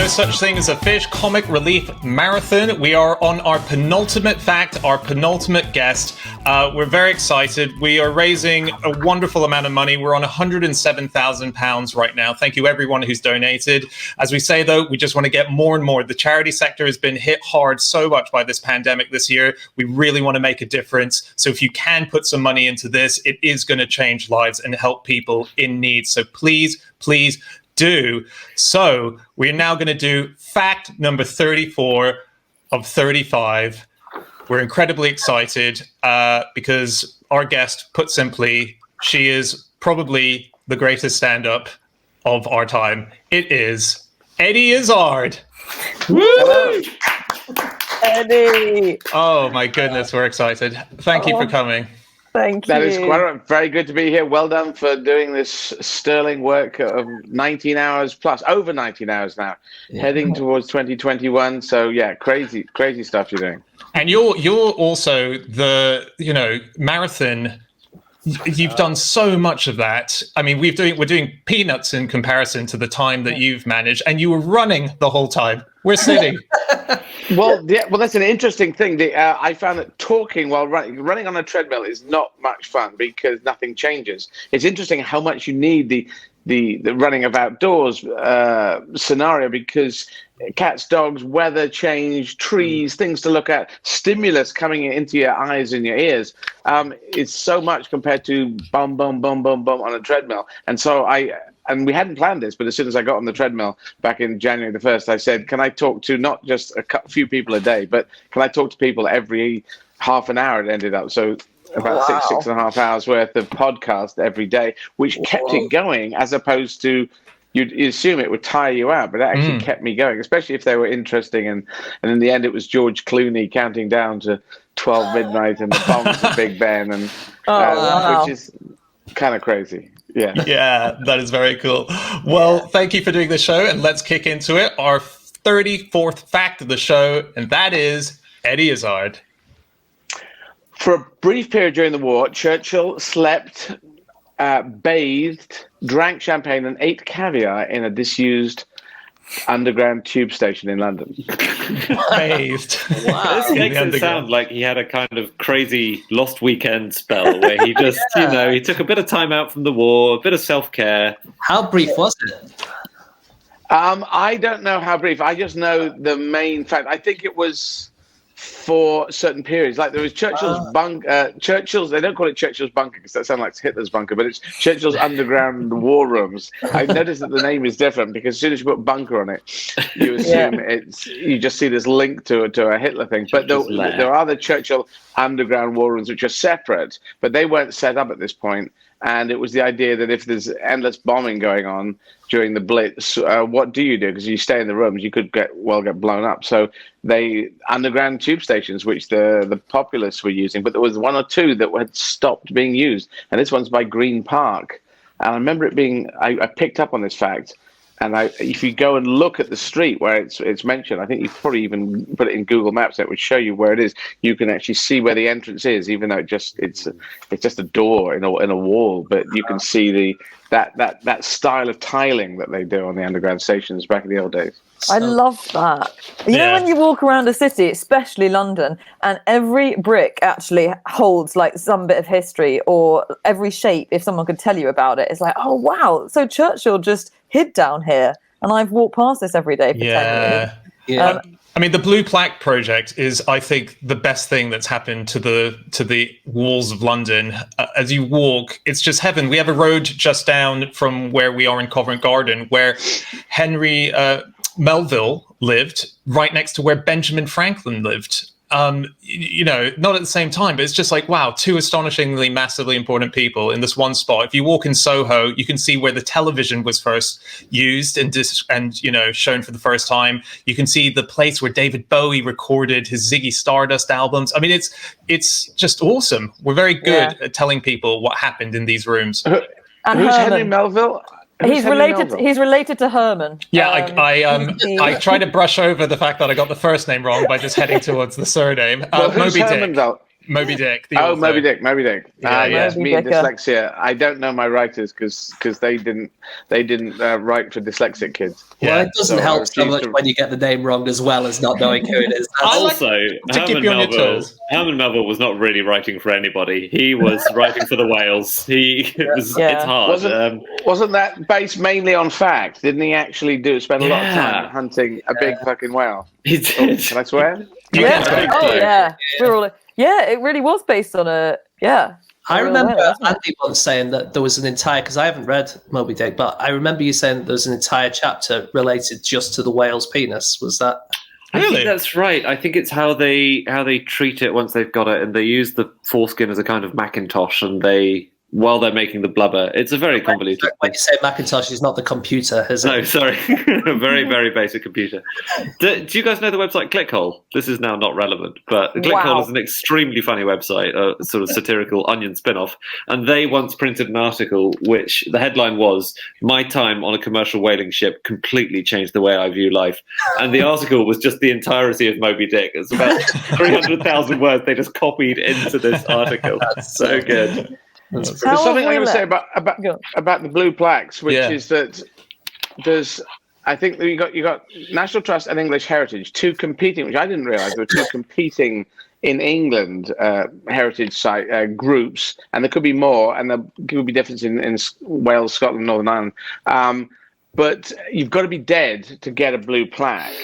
no such thing as a fish comic relief marathon. We are on our penultimate fact, our penultimate guest. We're very excited. We are raising a wonderful amount of money. We're on £107,000 right now. Thank you everyone who's donated. As we say though, we just want to get more and more. The charity sector has been hit hard so much by this pandemic this year. We really want to make a difference. So if you can put some money into this, it is going to change lives and help people in need. So please do. So we're now going to do fact number 34 of 35. We're incredibly excited because our guest, put simply, she is probably the greatest stand-up of our time. It is Eddie Izzard. Woo! Eddie! Oh my goodness, we're excited. Thank you for coming. Thank you. That is quite very good to be here. Well done for doing this sterling work of 19 hours plus, over 19 hours now, heading towards 2021. So yeah, crazy stuff you're doing. And you're also the, marathon. You've done so much of that. I mean, we're doing peanuts in comparison to the time that you've managed, and you were running the whole time. We're sitting. Well, that's an interesting thing. I found that talking while running on a treadmill is not much fun because nothing changes. It's interesting how much you need the running of outdoors scenario, because cats, dogs, weather change, trees, things to look at, stimulus coming into your eyes and your ears. It's so much compared to bum, bum, bum, bum, bum on a treadmill. And so and we hadn't planned this, but as soon as I got on the treadmill back in January the 1st, I said, can I talk to not just a few people a day, but can I talk to people every half an hour? It ended up. So about 6.5 hours worth of podcast every day, which kept it going, as opposed to you'd assume it would tire you out, but it actually kept me going, especially if they were interesting. And in the end, it was George Clooney counting down to 12 midnight and the bombs of Big Ben, and which is kind of crazy. Yeah, that is very cool. Well, thank you for doing the show, and let's kick into it. Our 34th fact of the show, and that is Eddie Izzard. For a brief period during the war, Churchill slept, bathed, drank champagne, and ate caviar in a disused underground tube station in London. Bathed. Wow. This makes it sound like he had a kind of crazy lost weekend spell where he just, he took a bit of time out from the war, a bit of self-care. How brief was it? I don't know how brief. I just know the main fact. I think it was for certain periods. Like there was Churchill's bunker. Churchill's, they don't call it Churchill's bunker because that sounds like Hitler's bunker, but it's Churchill's underground war rooms. I've noticed that the name is different because as soon as you put bunker on it, you assume you just see this link to a Hitler thing. But there are the Churchill underground war rooms which are separate, but they weren't set up at this point. And it was the idea that if there's endless bombing going on during the Blitz, what do you do? Because you stay in the rooms, you could get blown up. So they underground tube stations, which the populace were using, but there was one or two that had stopped being used. And this one's by Green Park. And I remember it being, I picked up on this fact. And if you go and look at the street where it's mentioned, I think you probably even put it in Google Maps. That would show you where it is. You can actually see where the entrance is, even though it's just a door in a wall. But you can see that style of tiling that they do on the underground stations back in the old days. I love that. You know, when you walk around a city, especially London, and every brick actually holds like some bit of history, or every shape, if someone could tell you about it, it's like, oh wow, so Churchill just hid down here, and I've walked past this every day for 10 years. Yeah. I mean, the Blue Plaque project is, I think, the best thing that's happened to the walls of London. As you walk, it's just heaven. We have a road just down from where we are in Covent Garden, where Henry Melville lived, right next to where Benjamin Franklin lived. Not at the same time, but it's just like, wow, two astonishingly massively important people in this one spot. If you walk in Soho, you can see where the television was first used and shown for the first time. You can see the place where David Bowie recorded his Ziggy Stardust albums. I mean, it's just awesome. We're very good at telling people what happened in these rooms. And who's Herman. Henry Melville? He's related to Herman. Yeah, I try to brush over the fact that I got the first name wrong by just heading towards the surname. Who's Moby Herman, Dick. Moby Dick. The Oh, author. Moby Dick. Yeah. Yes, Moby me and Dicker. dyslexia. I don't know my writers because they didn't write for dyslexic kids. Well, it doesn't So I help so refuse much to- when you get the name wrong as well as not knowing who it is. I like Also, to keep you on your toes. Herman Melville was not really writing for anybody. He was writing for the whales. It's hard. Wasn't that based mainly on fact? Didn't he actually spend a lot of time hunting a big fucking whale? He did. Can I swear? Yeah. I think Oh so. yeah. It really was based on a I real remember whale, wasn't it? Andy once saying that there was an entire, because I haven't read Moby Dick, but I remember you saying that there was an entire chapter related just to the whale's penis. Was that? I Really? think that's right. I think it's how they treat it once they've got it, and they use the foreskin as a kind of Macintosh, and while they're making the blubber, it's a very convoluted. When you say Macintosh, it's not the computer, is it? No, sorry, a very, very basic computer. Do you guys know the website Clickhole? This is now not relevant, but Clickhole is an extremely funny website, a sort of satirical Onion spin-off. And they once printed an article which the headline was, "My time on a commercial whaling ship completely changed the way I view life." And the article was just the entirety of Moby Dick. It's about 300,000 words they just copied into this article. That's so good. There's something I'm going to say about the blue plaques, which is that I think that you got National Trust and English Heritage, two competing, which I didn't realise there were two competing in England heritage site groups, and there could be more, and there could be difference in Wales, Scotland, Northern Ireland. But you've got to be dead to get a blue plaque,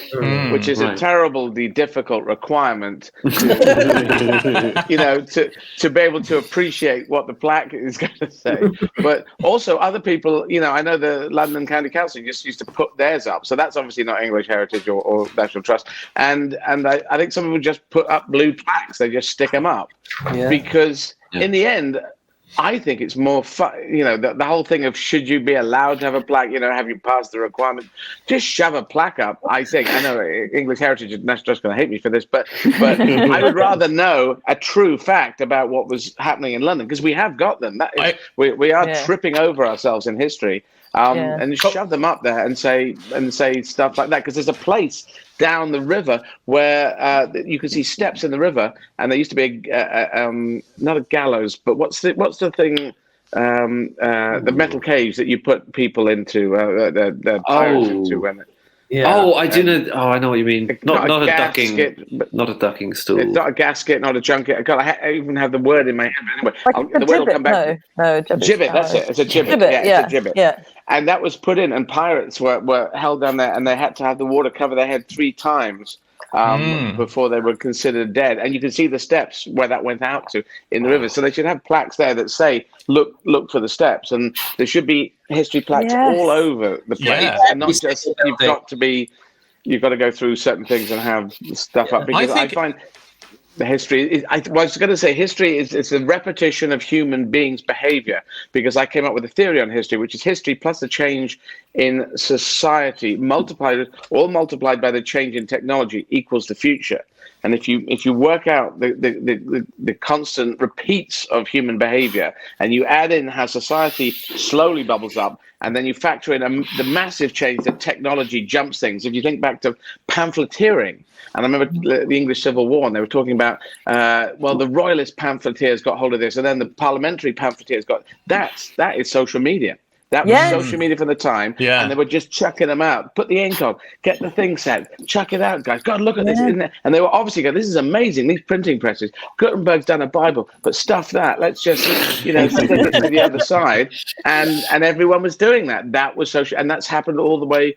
which is a terribly difficult requirement, to be able to appreciate what the plaque is going to say. But also other people, I know the London County Council just used to put theirs up. So that's obviously not English Heritage or National Trust. And I think some people just put up blue plaques. They just stick them up because in the end, I think it's more fun, the whole thing of should you be allowed to have a plaque, have you passed the requirement? Just shove a plaque up, I think. I know English Heritage and National Trust are going to hate me for this, but I would rather know a true fact about what was happening in London, because we have got them. We are tripping over ourselves in history. And shove them up there and say stuff like that, because there's a place down the river where you can see steps in the river, and there used to be not a gallows, but what's the thing? The metal caves that you put people into, the pirates into when. Yeah. Oh, I do know. Oh, I know what you mean. Not a gasket, ducking, not a ducking stool. It's not a gasket, not a junket. I even have the word in my head. Anyway, the word will come back. No, gibbet. That's it. It's a gibbet. It's a gibbet. Yeah. And that was put in, and pirates were held down there, and they had to have the water cover their head 3 times before they were considered dead. And you can see the steps where that went out to in the river. So they should have plaques there that say, look for the steps. And there should be history plaques all over the place. And not just, you've got to go through certain things and have stuff up. Because I find the history, I was going to say history is a repetition of human beings' behavior, because I came up with a theory on history, which is history plus the change in society multiplied by the change in technology equals the future. And if you work out the constant repeats of human behavior, and you add in how society slowly bubbles up, and then you factor in the massive change that technology jumps things. If you think back to pamphleteering, and I remember the English Civil War, and they were talking about, the royalist pamphleteers got hold of this, and then the parliamentary pamphleteers that is social media. That was social media for the time, and they were just chucking them out. Put the ink on, get the thing set, chuck it out, guys. God, look at this, isn't it? And they were obviously going, this is amazing, these printing presses. Gutenberg's done a Bible, but stuff that. Let's just, flip it to the other side. And everyone was doing that. That was social, and that's happened all the way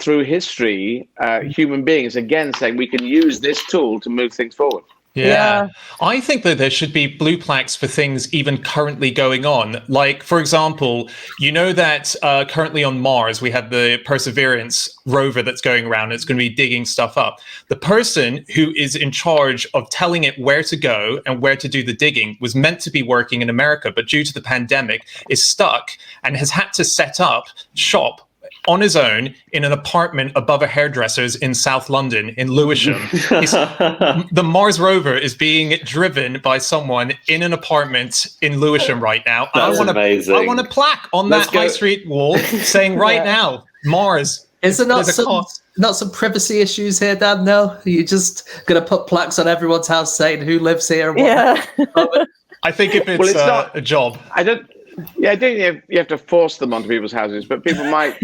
through history. Human beings, again, saying we can use this tool to move things forward. Yeah. I think that there should be blue plaques for things even currently going on. Like, for example, that currently on Mars, we have the Perseverance rover that's going around. It's going to be digging stuff up. The person who is in charge of telling it where to go and where to do the digging was meant to be working in America, but due to the pandemic is stuck and has had to set up shop on his own in an apartment above a hairdresser's in South London, in Lewisham. The Mars rover is being driven by someone in an apartment in Lewisham right now. That's amazing. I want a plaque on that high street wall saying now, Mars, Is there not There's a some privacy issues here, Dan? No, you're just going to put plaques on everyone's house saying who lives here and what. I think if it's, Well, it's not- a job. I don't. Yeah, I don't think you have to force them onto people's houses, but people might,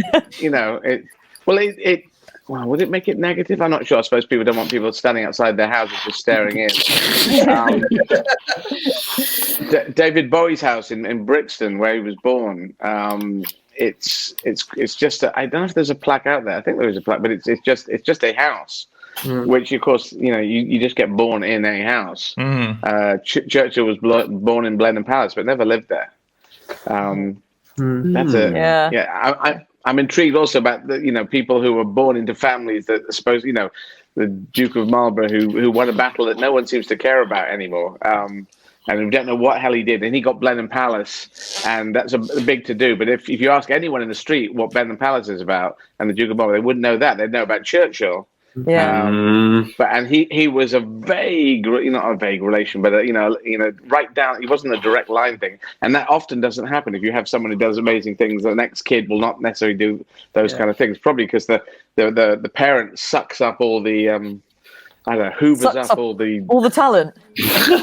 Well, would it make it negative? I'm not sure. I suppose people don't want people standing outside their houses just staring in. David Bowie's house in Brixton, where he was born. It's just I don't know if there's a plaque out there. I think there is a plaque, but it's just a house, which of course you just get born in a house. Churchill was born in Blenheim Palace, but never lived there. That's I'm intrigued also about the people who were born into families that suppose the Duke of Marlborough who won a battle that no one seems to care about anymore. And we don't know what hell he did. And he got Blenheim Palace, and that's a big to do. But if you ask anyone in the street what Blenheim Palace is about and the Duke of Marlborough, they wouldn't know that. They'd know about Churchill. Yeah. But he was a vague, not a vague relation, but right down. He wasn't a direct line thing, and that often doesn't happen. If you have someone who does amazing things, the next kid will not necessarily do those kind of things. Probably because the parent sucks up all the hoovers up all the talent.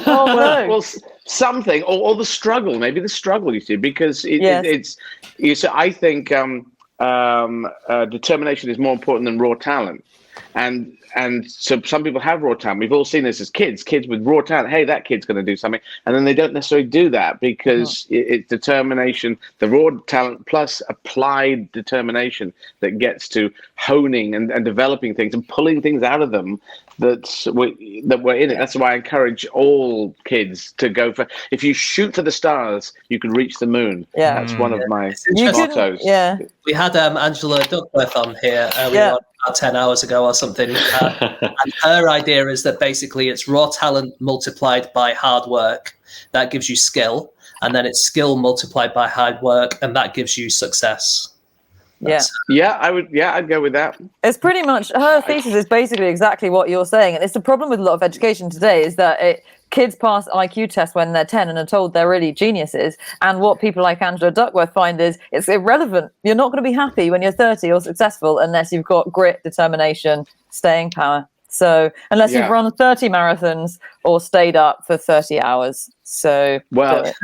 Oh no. Well, something or the struggle. Maybe the struggle. You see, because it's. I think determination is more important than raw talent. And so some people have raw talent. We've all seen this as kids with raw talent. Hey, that kid's going to do something. And then they don't necessarily do that because it's determination, the raw talent plus applied determination that gets to honing and developing things and pulling things out of them that were in it. That's why I encourage all kids to go for, if you shoot for the stars, you can reach the moon. Yeah. That's one of my mottos. Yeah. We had Angela Duckworth on here earlier on, about 10 hours ago or something. And her idea is that basically it's raw talent multiplied by hard work. That gives you skill. And then it's skill multiplied by hard work. And that gives you success. I'd go with that. It's pretty much, her thesis is basically exactly what you're saying. And it's the problem with a lot of education today is that kids pass IQ tests when they're 10 and are told they're really geniuses. And what people like Angela Duckworth find is it's irrelevant. You're not going to be happy when you're 30 or successful unless you've got grit, determination, staying power. So unless you've run 30 marathons or stayed up for 30 hours. So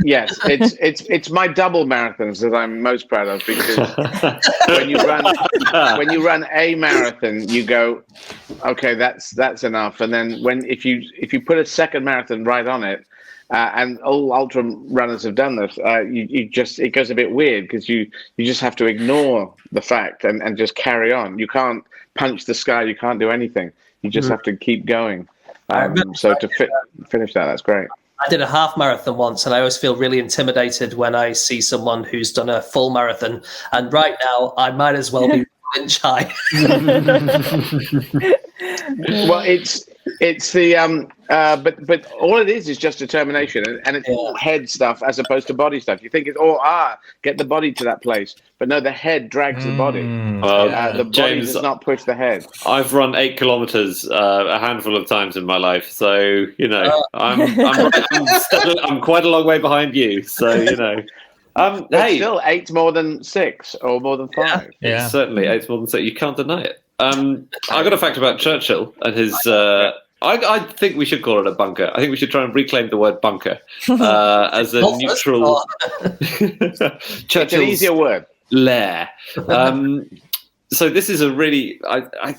yes, it's my double marathons that I'm most proud of, because when you run a marathon, you go, okay, that's enough. And then if you put a second marathon right on it, and all ultra runners have done this, it goes a bit weird because you just have to ignore the fact and just carry on. You can't punch the sky. You can't do anything. You just have to keep going. So to finish that's great. I did a half marathon once, and I always feel really intimidated when I see someone who's done a full marathon. And right now, I might as well be 1 inch high. Well, it's the but all it is just determination, and it's all head stuff as opposed to body stuff. You think it's all get the body to that place, but no, the head drags the body. The body James, does not push the head. I've run 8 kilometers a handful of times in my life, so I'm quite a long way behind you. So Still 8's more than 6 or more than 5. Yeah. Certainly 8's more than 6. You can't deny it. I got a fact about Churchill and his. I think we should call it a bunker. I think we should try and reclaim the word bunker as a neutral. It's an easier word. Lair. So this is a really. I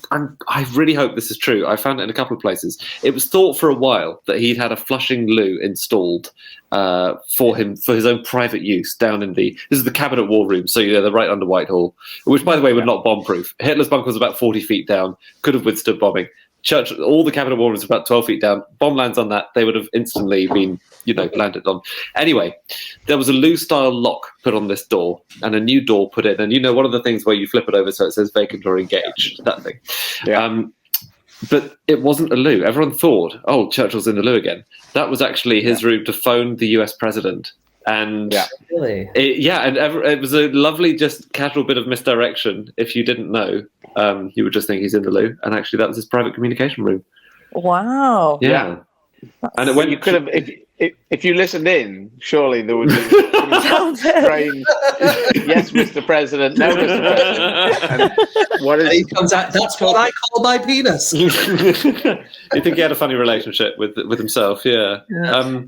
really hope this is true. I found it in a couple of places. It was thought for a while that he'd had a flushing loo installed for his own private use down in this is the Cabinet War Room, so they're right under Whitehall, which by the way were not bomb proof. Hitler's bunker was about 40 feet down, could have withstood bombing. All the Cabinet War Rooms about 12 feet down. Bomb lands on that, they would have instantly been, landed on. Anyway, there was a loo-style lock put on this door and a new door put in. And one of the things where you flip it over so it says vacant or engaged, that thing. Yeah. But it wasn't a loo. Everyone thought, Churchill's in the loo again. That was actually his room to phone the US president. And really, it was a lovely, just casual bit of misdirection. If you didn't know, you would just think he's in the loo, and actually that was his private communication room. Wow. Yeah. And when you could have, if you listened in, surely there would be strange. Yes, Mr. President. No, Mr. President. And what is? He comes out. That's what I call my penis. You think he had a funny relationship with himself? Yeah.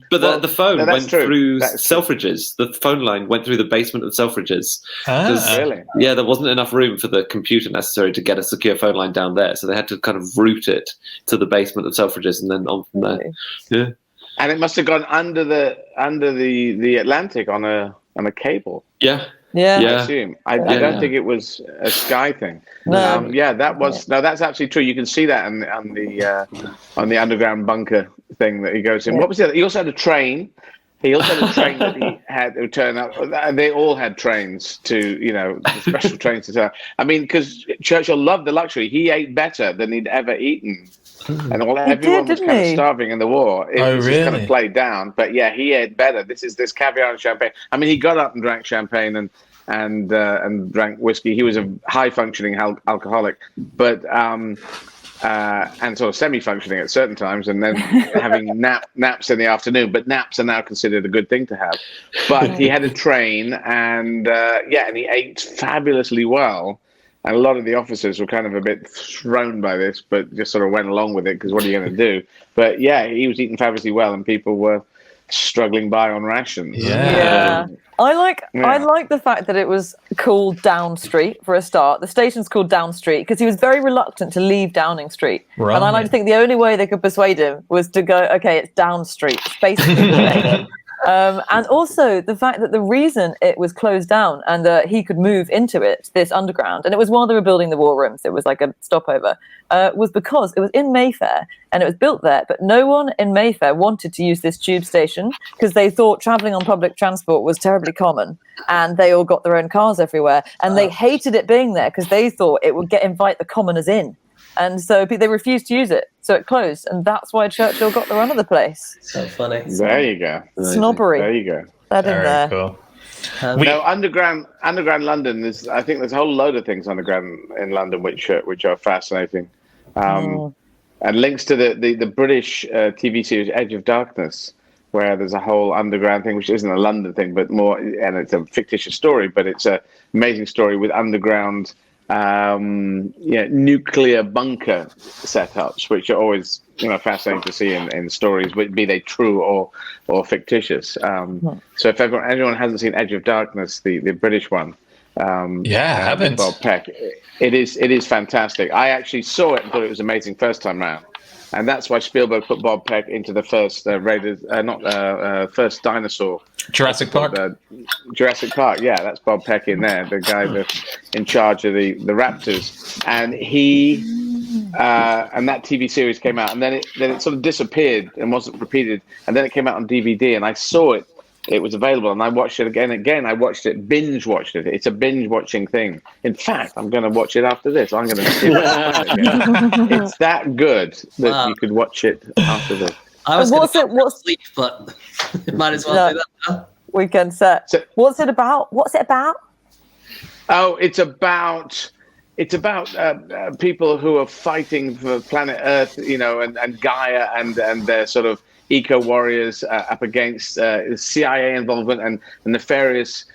But the phone went through Selfridges. The phone line went through the basement of Selfridges. Really? Yeah, there wasn't enough room for the computer necessary to get a secure phone line down there, so they had to kind of route it to the basement of Selfridges and then on from there. Yeah. And it must have gone under the Atlantic on a cable. Yeah. I assume. I don't think it was a Sky thing. No. That's actually true. You can see that on the underground bunker thing that he goes in. What was it? He also had a train. He also had a train that he had to turn up. They all had trains special trains to turn up. I mean, because Churchill loved the luxury. He ate better than he'd ever eaten. And everyone was kind of starving in the war. It was just kind of played down. But yeah, he ate better. This caviar and champagne. I mean, he got up and drank champagne and drank whiskey. He was a high functioning alcoholic, but and sort of semi-functioning at certain times, and then having naps in the afternoon. But naps are now considered a good thing to have. But he had a train, and and he ate fabulously well. And a lot of the officers were kind of a bit thrown by this, but just sort of went along with it because what are you going to do? But yeah, he was eating fabulously well, and people were struggling by on rations. Yeah. I like the fact that it was called Down Street for a start. The station's called Down Street because he was very reluctant to leave Downing Street. Right. And I like to think the only way they could persuade him was to go, okay, it's Down Street, basically. And also the fact that the reason it was closed down and he could move into it, this underground, and it was while they were building the war rooms, it was like a stopover, was because it was in Mayfair and it was built there, but no one in Mayfair wanted to use this tube station because they thought travelling on public transport was terribly common, and they all got their own cars everywhere, and they hated it being there because they thought it would invite the commoners in. And so they refused to use it, so it closed, and that's why Churchill got the run of the place. So funny. There you go. Snobbery. There you go. That in there. Cool. Underground London. I think there's a whole load of things underground in London which are fascinating, and links to the British TV series Edge of Darkness, where there's a whole underground thing, which isn't a London thing, but more, and it's a fictitious story, but it's an amazing story with underground. Nuclear bunker setups, which are always fascinating to see in stories, be they true or fictitious. So if anyone hasn't seen Edge of Darkness, the British one, haven't. Bob Peck, it is fantastic. I actually saw it and thought it was amazing first time round. And that's why Spielberg put Bob Peck into the first first dinosaur. Jurassic Park? Jurassic Park, yeah, that's Bob Peck in there, the guy in charge of the raptors. And and that TV series came out, and then it sort of disappeared and wasn't repeated. And then it came out on DVD, and I saw it. It was available, and I watched it again. I watched it, binge watched it. It's a binge watching thing. In fact, I'm going to watch it after this. I'm going to see it. It's that good that you could watch it after this. I was going to sleep, but might as well do that now. Weekend set. So, what's it about? Oh, it's about people who are fighting for planet Earth, and Gaia, and their sort of eco warriors up against CIA involvement and nefarious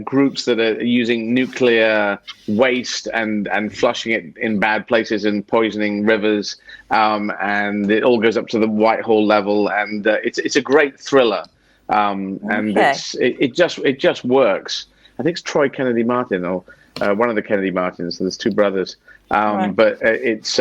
groups that are using nuclear waste and flushing it in bad places and poisoning rivers, and it all goes up to the Whitehall level, and it's a great thriller, and it just works. I think it's Troy Kennedy Martin or one of the Kennedy Martins. So there's two brothers, but it's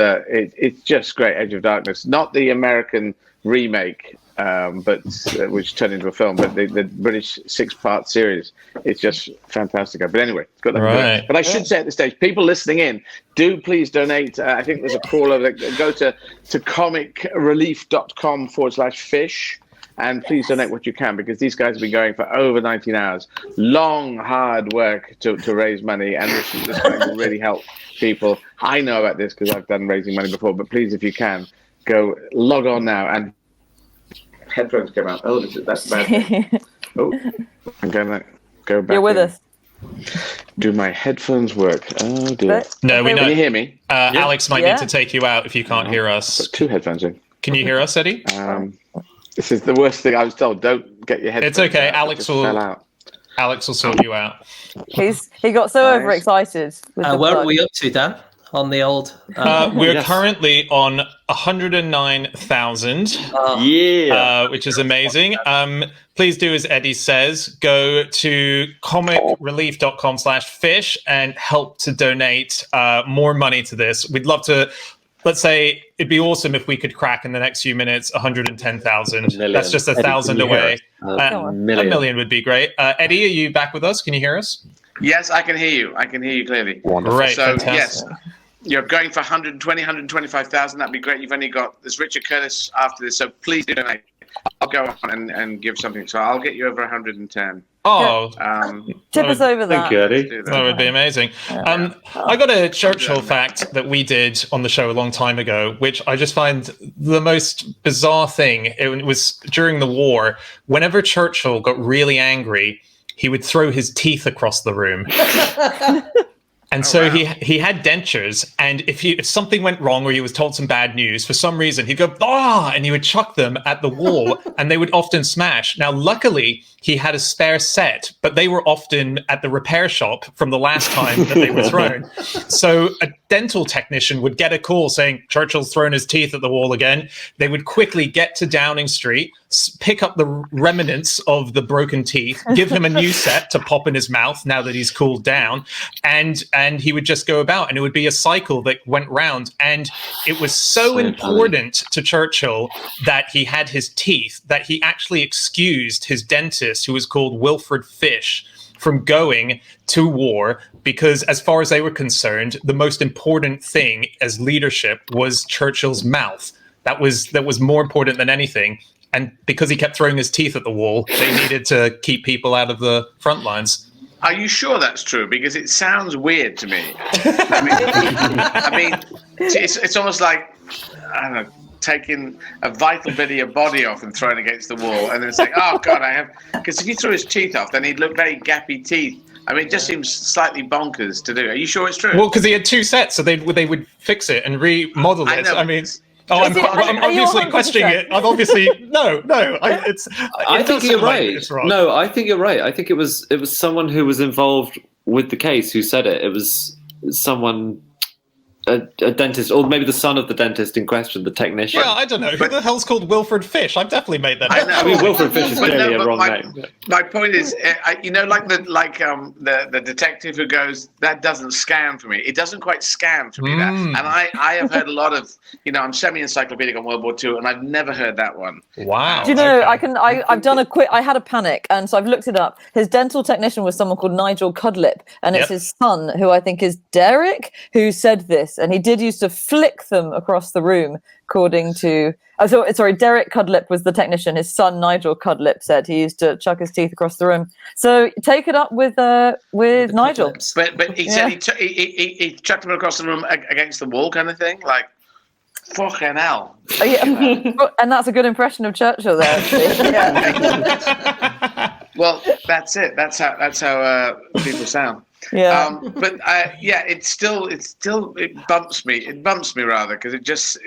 just great. Edge of Darkness, not the American remake, but which turned into a film, but the British 6-part series. It's just fantastic. But anyway, it's got that. Right. But I should say at this stage, people listening in, do please donate. I think there's a crawler that go to comicrelief.com/fish. And please donate what you can, because these guys have been going for over 19 hours. Long, hard work to raise money, and this will really help people. I know about this because I've done raising money before, but please, if you can, go log on now. And headphones came out. Oh, that's bad. Oh, I'm going to go back. You're with us. Do my headphones work? Oh, dear. No, we know. Can you hear me? Alex might need to take you out if you can't hear us. Got two headphones in. Can you hear us, Eddie? This is the worst thing I was told. Don't get your head. It's okay. Out. Alex will sort you out. He got so overexcited. With the where plug. are we up to, Dan? On the old. We're currently on 109,000. Which is amazing. Please do as Eddie says, go to comicrelief.com/fish and help to donate more money to this. We'd love to. Let's say it'd be awesome if we could crack in the next few minutes 110,000. That's just 1,000 away. A million would be great. Eddie, are you back with us? Can you hear us? Yes, I can hear you. I can hear you clearly. Wonderful. Great, so, fantastic. Yes, you're going for 120, 125,000. That'd be great. You've only got this Richard Curtis after this, so please do donate. I'll go on and give something. So I'll get you over 110. Oh, tip us over that. Thank you, Eddie. That would be amazing. I got a Churchill fact that we did on the show a long time ago, which I just find the most bizarre thing. It was during the war. Whenever Churchill got really angry, he would throw his teeth across the room. And he had dentures, and if something went wrong or he was told some bad news, for some reason he'd go, and he would chuck them at the wall, and they would often smash. Now, luckily, he had a spare set, but they were often at the repair shop from the last time that they were thrown. So a dental technician would get a call saying, Churchill's thrown his teeth at the wall again. They would quickly get to Downing Street, pick up the remnants of the broken teeth, give him a new set to pop in his mouth now that he's cooled down, and he would just go about, and it would be a cycle that went round. And it was so important to Churchill that he had his teeth that he actually excused his dentist, who was called Wilfred Fish, from going to war, because as far as they were concerned, the most important thing as leadership was Churchill's mouth. That was more important than anything. And because he kept throwing his teeth at the wall, they needed to keep people out of the front lines. Are you sure that's true? Because it sounds weird to me. I mean, it's almost like, I don't know, taking a vital bit of your body off and throwing it against the wall, and then saying, "Oh God, I have." Because if he threw his teeth off, then he'd look very gappy teeth. I mean, it just seems slightly bonkers to do. Are you sure it's true? Well, because he had two sets, so they would fix it and remodel it. I mean. I'm obviously questioning it. I'm obviously no. I think you're right. No, I think you're right. I think it was someone who was involved with the case who said it. It was someone, a dentist, or maybe the son of the dentist in question, the technician. Yeah, I don't know. Who the hell's called Wilfred Fish? I've definitely made that up. I mean, Wilfred Fish is clearly a wrong name. My point is, like the detective who goes, "That doesn't scan for me." It doesn't quite scan for me. That, and I have heard a lot of, I'm semi-encyclopedic on World War II, and I've never heard that one. Wow. Do you know? Okay. I've done a quick. I had a panic, and so I've looked it up. His dental technician was someone called Nigel Cudlip, and it's his son, who I think is Derek, who said this, and he did used to flick them across the room, according to. Derek Cudlip was the technician. His son Nigel Cudlip said he used to chuck his teeth across the room. So take it up with Nigel. But he said he chucked them across the room against the wall, kind of thing, like. Fucking hell. And that's a good impression of Churchill there, actually. Yeah. Well, that's it. That's how people sound. Yeah. It bumps me. It bumps me rather, because it just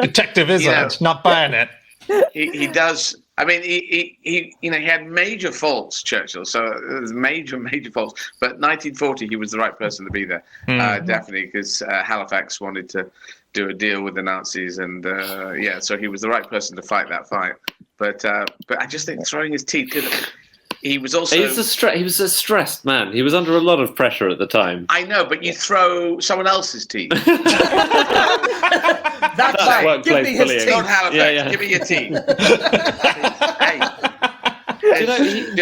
Detective Izzard, not buying it. He does. I mean, he had major faults, Churchill. So there's major faults. But 1940, he was the right person to be there, definitely, because Halifax wanted to do a deal with the Nazis, and so he was the right person to fight that fight. But I just think throwing his teeth. He was also. He was a stressed man. He was under a lot of pressure at the time. I know, but you throw someone else's teeth. That's right. Give me his teeth. Not Halifax. Give me your teeth. He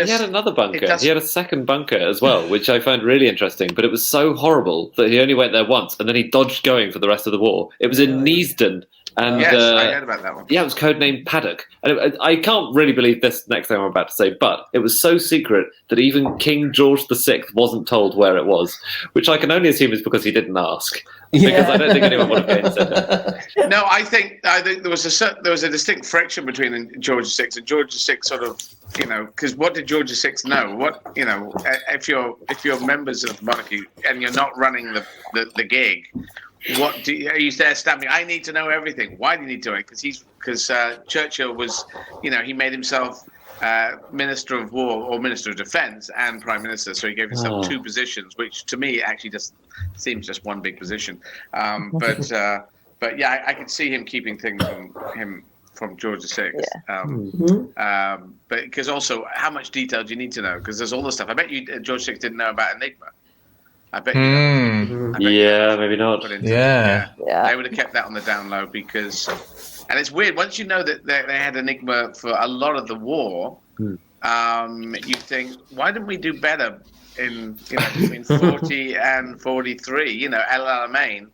had another bunker. He had a second bunker as well, which I found really interesting. But it was so horrible that he only went there once, and then he dodged going for the rest of the war. It was in Neasden. And, yes, I heard about that one. Yeah, it was codenamed Paddock. And I can't really believe this next thing I'm about to say, but it was so secret that even King George VI wasn't told where it was, which I can only assume is because he didn't ask. Because I don't think anyone would have said that. No, I think there was a distinct friction between George VI and George VI, sort of, because what did George VI know? What if you're members of the monarchy and you're not running the gig, are you there stamping? I need to know everything. Why do you need to know it? Because Churchill was, he made himself Minister of War or Minister of Defence and Prime Minister. So he gave himself two positions, which to me actually just seems just one big position. But yeah, I could see him keeping things from George VI. Yeah. But because also, how much detail do you need to know? Because there's all the stuff. I bet you George VI didn't know about Enigma. I bet you don't. Yeah, maybe not. Yeah. They would have kept that on the down low because, and it's weird once you know that they had Enigma for a lot of the war. You think, why didn't we do better in between 40 and 43? El Alamein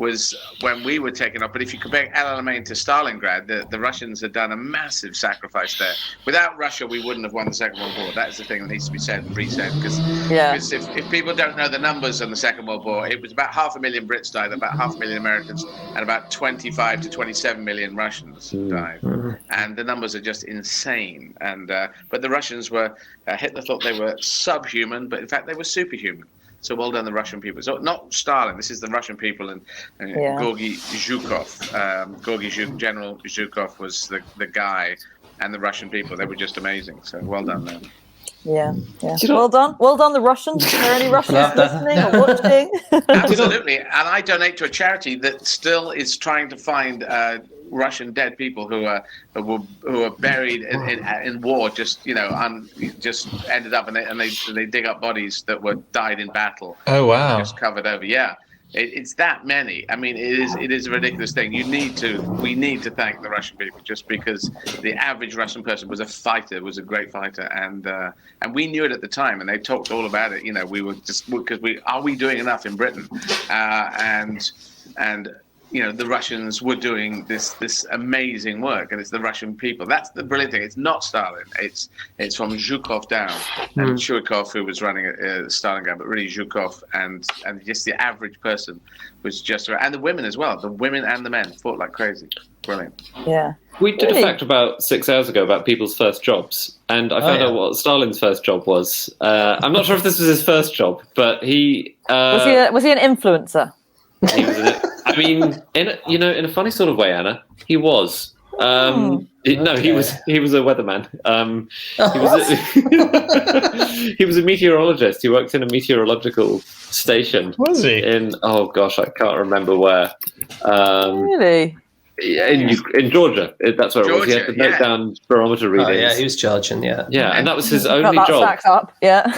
was when we were taken up. But if you compare El Alamein to Stalingrad, the Russians had done a massive sacrifice there. Without Russia, we wouldn't have won the Second World War. That's the thing that needs to be said and resaid. Because if people don't know the numbers on the Second World War, it was about 500,000 Brits died, about 500,000 Americans, and about 25 to 27 million Russians died. And the numbers are just insane. And but the Russians were, Hitler thought they were subhuman, but in fact they were superhuman. So well done, the Russian people. So not Stalin. This is the Russian people and Gorgy Zhukov. General Zhukov was the guy, and the Russian people. They were just amazing. So well done them. Yeah. Well done, the Russians. Are there any Russians listening or watching? Absolutely. And I donate to a charity that still is trying to find Russian dead people who were buried in war, just ended up and they dig up bodies that were died in battle. Oh wow! Just covered over. Yeah, it's that many. I mean, it is a ridiculous thing. We need to thank the Russian people just because the average Russian person was a fighter, was a great fighter, and we knew it at the time, and they talked all about it. We were just because are we doing enough in Britain, and the Russians were doing this amazing work, and it's the Russian people. That's the brilliant thing. It's not Stalin. It's from Zhukov down, and Chuikov, who was running Stalingrad, but really Zhukov, and just the average person was just, and the women as well. The women and the men fought like crazy. Brilliant. Yeah. We did a fact about 6 hours ago about people's first jobs, and I found out what Stalin's first job was. I'm not sure if this was his first job, but he was he an influencer? He was in a funny sort of way, Anna. He was. He was a weatherman. He was a meteorologist. He worked in a meteorological station. Was he? I can't remember where. Really? In Georgia. That's where it was. He had to note down barometer readings. Oh, yeah, he was Georgian, yeah. Yeah, and that was his only that job. Stacks up, yeah.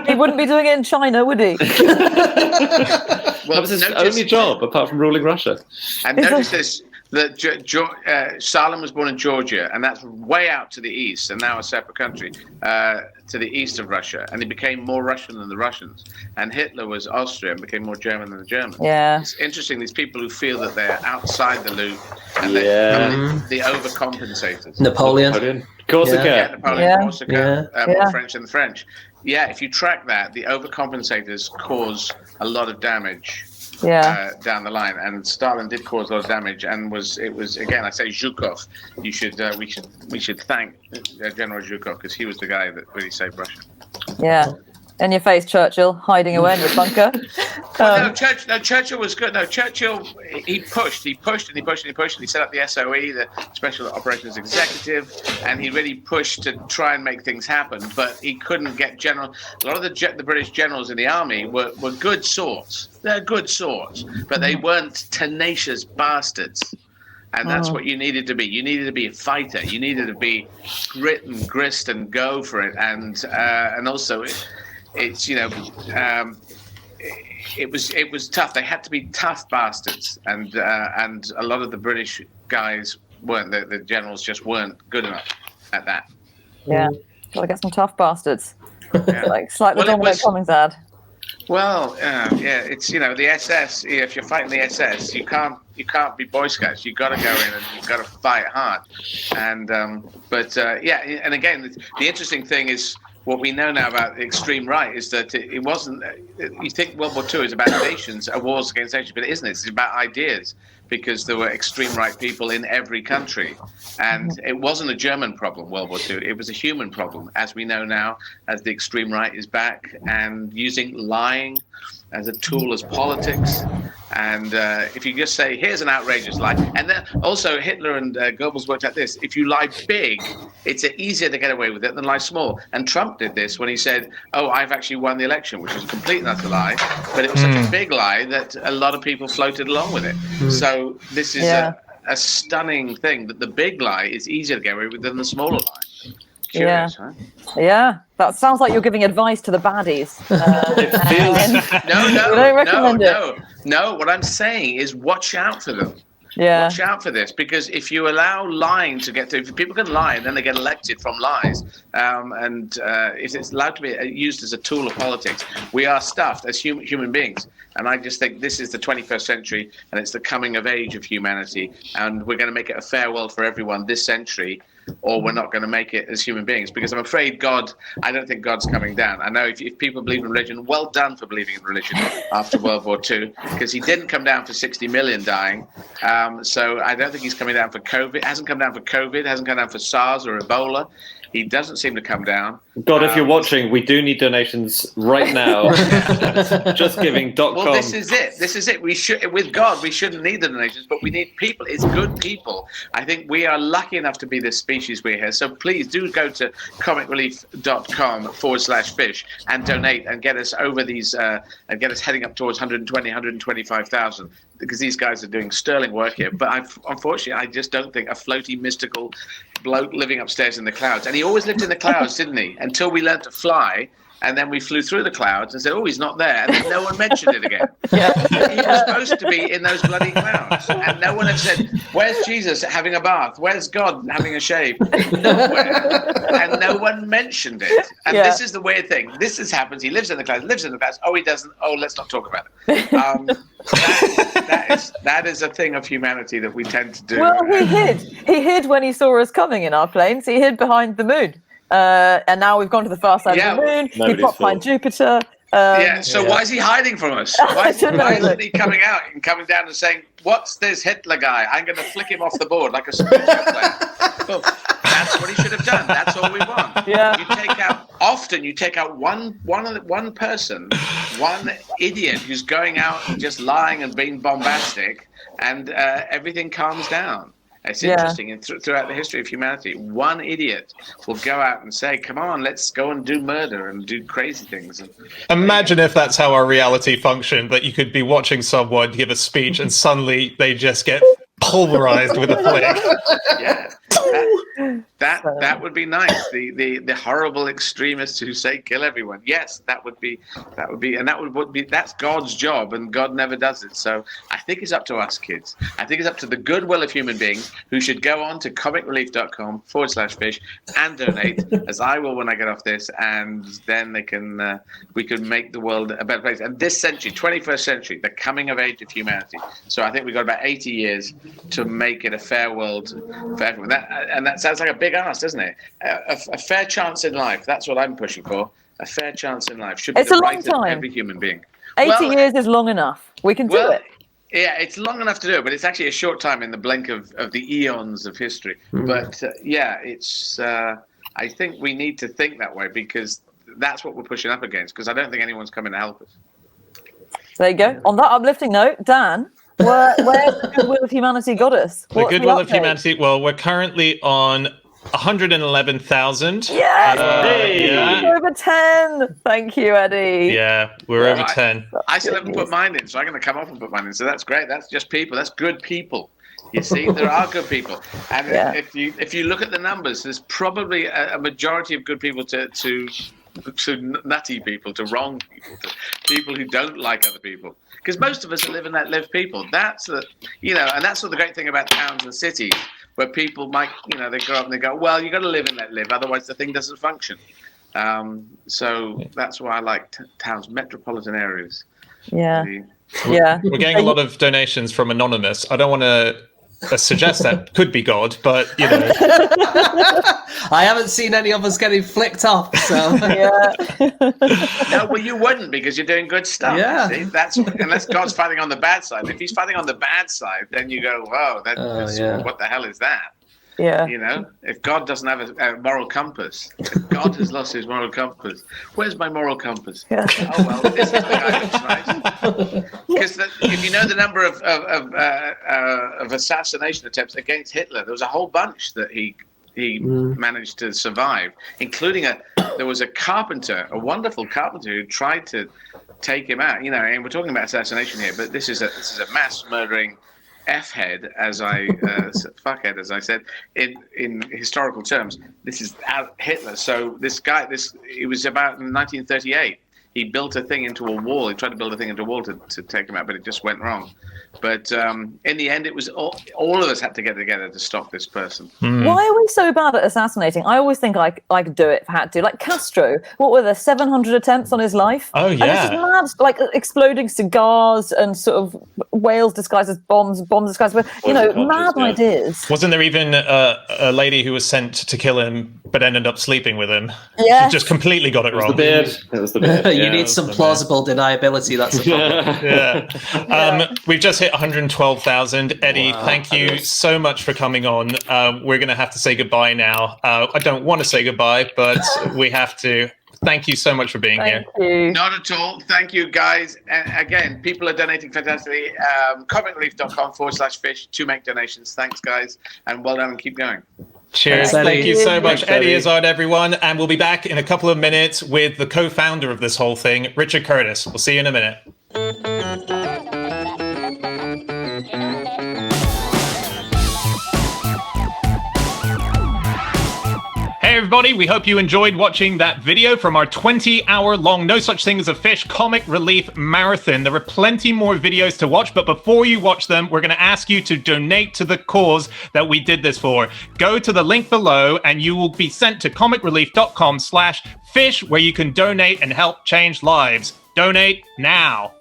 He wouldn't be doing it in China, would he? That was his only job, apart from ruling Russia. And notice this, that Stalin was born in Georgia, and that's way out to the east, and now a separate country, to the east of Russia. And he became more Russian than the Russians. And Hitler was Austria and became more German than the Germans. Yeah. It's interesting, these people who feel that they're outside the loop, and the overcompensators. Napoleon. Corsica. Napoleon, Corsica, French and the French. Yeah, if you track that, the overcompensators cause a lot of damage down the line, and Stalin did cause a lot of damage, and it was again, I say Zhukov. We should thank General Zhukov, because he was the guy that really saved Russia. Yeah. In your face, Churchill, hiding away in your bunker. Churchill was good. No, Churchill, he pushed, and he set up the SOE, the Special Operations Executive, and he really pushed to try and make things happen. But he couldn't get a lot of the British generals in the army were good sorts. They're good sorts, but they weren't tenacious bastards. And that's what you needed to be. You needed to be a fighter. You needed to be grit and grist and go for it. And also, it was tough. They had to be tough bastards, and a lot of the British guys weren't. The generals just weren't good enough at that. Yeah, gotta get some tough bastards. Like the Dominic Cummings ad. Well, it's the SS. If you're fighting the SS, you can't be Boy Scouts. You got to go in and you got to fight hard. And and again, the interesting thing is, what we know now about the extreme right is that it wasn't. You think World War II is about nations, wars against nations, but it isn't. It's about ideas, because there were extreme right people in every country, and it wasn't a German problem. World War II, it was a human problem, as we know now, as the extreme right is back and using lying as a tool, as politics. And if you just say, here's an outrageous lie. And then also Hitler and Goebbels worked out this. If you lie big, it's easier to get away with it than lie small. And Trump did this when he said, I've actually won the election, which was a complete and utter lie. But it was such a big lie that a lot of people floated along with it. So this is a stunning thing, that the big lie is easier to get away with than the smaller lie. Curious, huh? Yeah, that sounds like you're giving advice to the baddies. No. What I'm saying is watch out for them. Yeah. Watch out for this, because if you allow lying to get to, if people can lie and then they get elected from lies, and if it's allowed to be used as a tool of politics, we are stuffed as human beings. And I just think this is the 21st century, and it's the coming of age of humanity, and we're going to make it a fair world for everyone this century, or we're not going to make it as human beings, because I'm afraid I don't think God's coming down. I know if people believe in religion, well done for believing in religion after World War II, because he didn't come down for 60 million dying. So I don't think he's coming down for COVID. Hasn't come down for COVID, hasn't come down for SARS or Ebola. He doesn't seem to come down. God, if you're watching, we do need donations right now. JustGiving.com. Well, this is it. We should, with God, we shouldn't need the donations, but we need people. It's good people. I think we are lucky enough to be this species we're here. So please do go to comicrelief.com/fish and donate and get us over these and get us heading up towards 125,000, because these guys are doing sterling work here. But unfortunately, I just don't think a floaty, mystical bloke living upstairs in the clouds. And he always lived in the clouds, didn't he? Until we learned to fly, and then we flew through the clouds and said, he's not there. And then no one mentioned it again. He was supposed to be in those bloody clouds. And no one had said, where's Jesus having a bath? Where's God having a shave? Nowhere. And no one mentioned it. And this is the weird thing. This happens. He lives in the clouds, he doesn't. Let's not talk about it. That is a thing of humanity that we tend to do. Well, he hid when he saw us coming in our planes. He hid behind the moon, and now we've gone to the far side of the moon. He popped behind Jupiter. So why is he hiding from us? Why isn't he coming out and coming down and saying, what's this Hitler guy? I'm going to flick him off the board like a sports player. Well, that's what he should have done. That's all we want. Yeah. You take out one person, one idiot who's going out and just lying and being bombastic, and everything calms down. It's interesting. And throughout the history of humanity, one idiot will go out and say, come on, let's go and do murder and do crazy things. Imagine if that's how our reality functioned, that you could be watching someone give a speech and suddenly they just get pulverized with a flick. Yeah. That would be nice. The horrible extremists who say kill everyone. Yes, that would be that's God's job, and God never does it. So I think it's up to us kids. I think it's up to the goodwill of human beings, who should go on to comicrelief.com/fish and donate, as I will when I get off this, and then we can make the world a better place. And this century, 21st century, the coming of age of humanity. So I think we've got about 80 years to make it a fair world for everyone. That sounds like a big ask, doesn't it? A fair chance in life. That's what I'm pushing for. A fair chance in life should be the right of every human being. 80 years is long enough. We can do it. Yeah, it's long enough to do it, but it's actually a short time in the blink of the eons of history. But it's. I think we need to think that way, because that's what we're pushing up against. Because I don't think anyone's coming to help us. There you go. On that uplifting note, Dan, where's the Goodwill of Humanity got us? The Goodwill of Humanity. Well, we're currently on 111,000. We're over 10. Thank you, Eddie. Yeah, we're over 10. I still haven't put mine in, so I'm going to come off and put mine in. So that's great. That's just people. That's good people. You see, there are good people, and if you look at the numbers, there's probably a majority of good people to nutty people, to wrong people, to people who don't like other people. Because most of us are live and let live people. That's and that's what the great thing about towns and cities, where people might, they grow up and they go, well, you got to live and let live, otherwise the thing doesn't function. So that's why I like towns, metropolitan areas. Yeah. We're getting a lot of donations from Anonymous. I don't want to suggest that could be God, but I haven't seen any of us getting flicked off, so No, well, you wouldn't, because you're doing good stuff. Yeah, see? That's unless God's fighting on the bad side. If he's fighting on the bad side, then you go, whoa, what the hell is that? Yeah. You know, if God doesn't have a moral compass, if God has lost his moral compass, where's my moral compass? Yeah. Oh, well, this is the guy looks nice. Because if you know the number of assassination attempts against Hitler, there was a whole bunch that he managed to survive, including there was a carpenter, a wonderful carpenter who tried to take him out. You know, and we're talking about assassination here, but this is a mass murdering F-head, fuckhead, as I said, in historical terms. This is Hitler. So this guy, it was about 1938. He built a thing into a wall. He tried to build a thing into a wall to take him out, but it just went wrong. But in the end, it was all of us had to get together to stop this person. Why are we so bad at assassinating? I always think I could do it if I had to. Like Castro, what were there, 700 attempts on his life? Oh, And it's just mad, like exploding cigars and sort of whales disguised as bombs disguised as, mad ideas. Wasn't there even a lady who was sent to kill him but ended up sleeping with him? Yeah. She just completely got it wrong. It was the beard. You need some plausible deniability. That's the problem. Yeah. We've just hit 112,000. Eddie, thank you so much for coming on. We're going to have to say goodbye now. I don't want to say goodbye, but we have to. Thank you so much for being here. Thank you. Not at all. Thank you, guys. And again, people are donating fantastically. comicrelief.com/fish to make donations. Thanks, guys. And well done and keep going. Cheers. Thanks, Thank you so much, Thanks, Eddie Eddie. Izzard, everyone. And we'll be back in a couple of minutes with the co-founder of this whole thing, Richard Curtis. We'll see you in a minute. Hey everybody, we hope you enjoyed watching that video from our 20-hour-long No Such Thing as a Fish comic relief marathon. There are plenty more videos to watch, but before you watch them, we're going to ask you to donate to the cause that we did this for. Go to the link below and you will be sent to comicrelief.com/fish where you can donate and help change lives. Donate now.